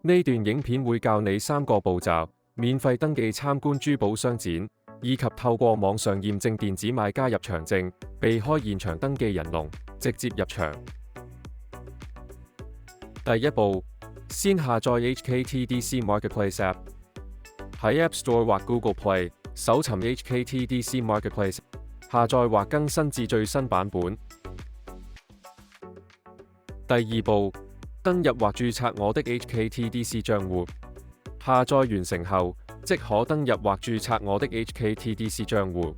呢段影片會教你3個步驟，免費登記參觀珠寶商展，以及透過網上驗證電子買家入場證，避開現場登記人龍，直接入場。第一步，先下載 HKTDC Marketplace App， 喺 App Store 或 Google Play 搜尋 HKTDC Marketplace， 下載或更新至最新版本。第二步，登入或註冊我的 HKTDC 賬戶，下載完成後，即可登入或註冊我的 HKTDC 賬戶。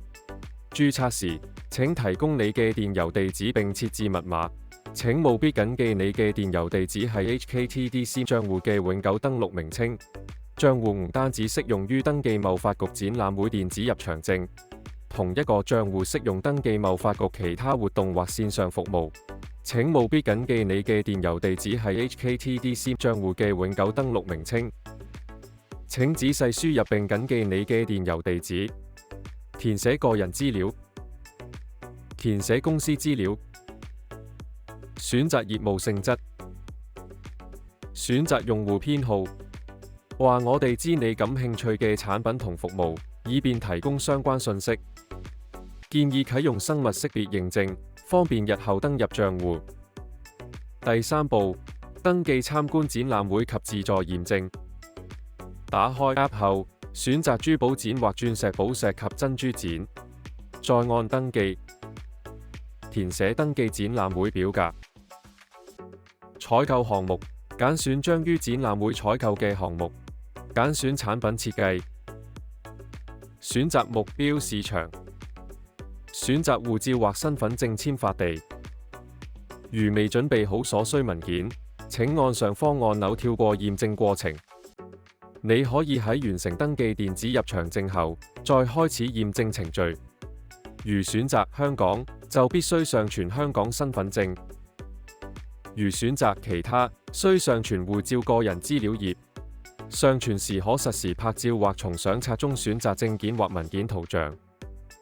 註冊時，請提供你嘅電郵地址並設置密碼。請務必謹記你嘅電郵地址係 HKTDC 賬戶嘅永久登錄名稱。賬戶唔單止適用於登記貿發局展覽會電子入場證，同一個賬戶適用登記貿發局其他活動或線上服務。請務必謹記你嘅電郵地址係 HKTDC 賬戶嘅永久登錄名稱。請仔細輸入並謹記你嘅電郵地址。填寫個人資料，填寫公司資料，選擇業務性質，選擇用戶編號，話我哋知你感興趣嘅產品同服務，以便提供相關信息。建議啟用生物識別認證，方便日後登入賬戶。第三步，登記參觀展覽會及自助驗證。打開 App 後，選擇珠寶展或鑽石寶石及珍珠展，再按登記，填寫登記展覽會表格。採購項目，揀選將於展覽會採購嘅項目，揀選產品設計，選擇目標市場，選擇護照或身份證簽發地。如未準備好所需文件，請按上方按鈕跳過驗證過程。你可以喺完成登記電子入場證後，再開始驗證程序。如選擇香港，就必須上傳香港身份證；如選擇其他，需上傳護照個人資料頁。上傳時可實時拍照或從相冊中選擇證件或文件圖像。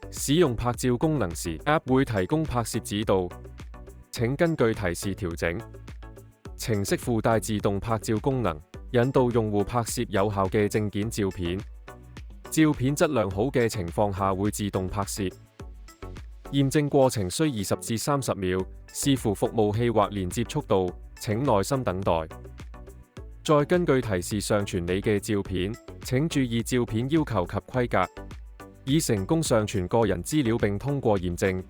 使用拍照功能時 ，App 會提供拍攝指導，請根據提示調整。程式附帶自動拍照功能，引導用戶拍攝有效嘅證件照片。照片質量好嘅情況下會自動拍攝。驗證過程需20至30秒，視乎服務器或連接速度，請耐心等待。再根據提示上傳你嘅照片，請注意照片要求及規格。已成功上傳個人資料並通過驗證。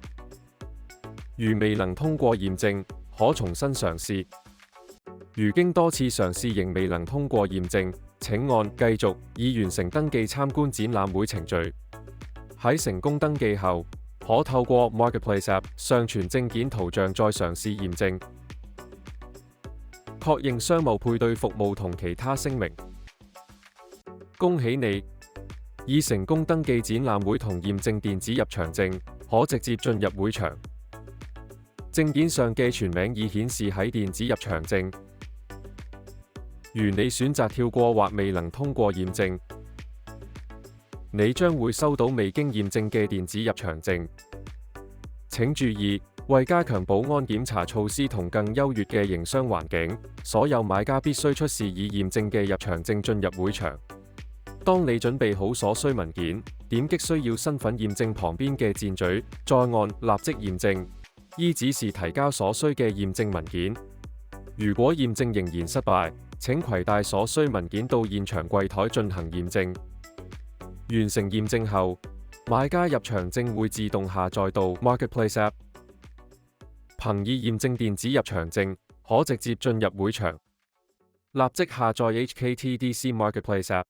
如未能通過驗證，可重新嘗試。如經多次嘗試仍未能通過驗證，請按繼續以完成登記參觀展覽會程序。喺成功登記後，可透過 Marketplace App 上傳證件圖像再嘗試驗證。確認商務配對服務同其他聲明。恭喜你，已成功登記展覽會同驗證電子入場證，可直接進入會場。證件上嘅全名已顯示喺電子入場證。如你選擇跳過或未能通過驗證，你將會收到未經驗證嘅電子入場證。請注意，為加強保安檢查措施同更優越嘅營商環境，所有買家必須出示已驗證嘅入場證進入會場。當你準備好所需文件，點擊需要身份驗證旁邊嘅箭嘴，再按立即驗證，依指示提交所需嘅驗證文件。如果驗證仍然失敗，請攜帶所需文件到現場櫃台進行驗證。完成驗證後，買家入場證會自動下載到 Marketplace App。憑已驗證電子入場證，可直接進入會場。立即下載 HKTDC Marketplace App。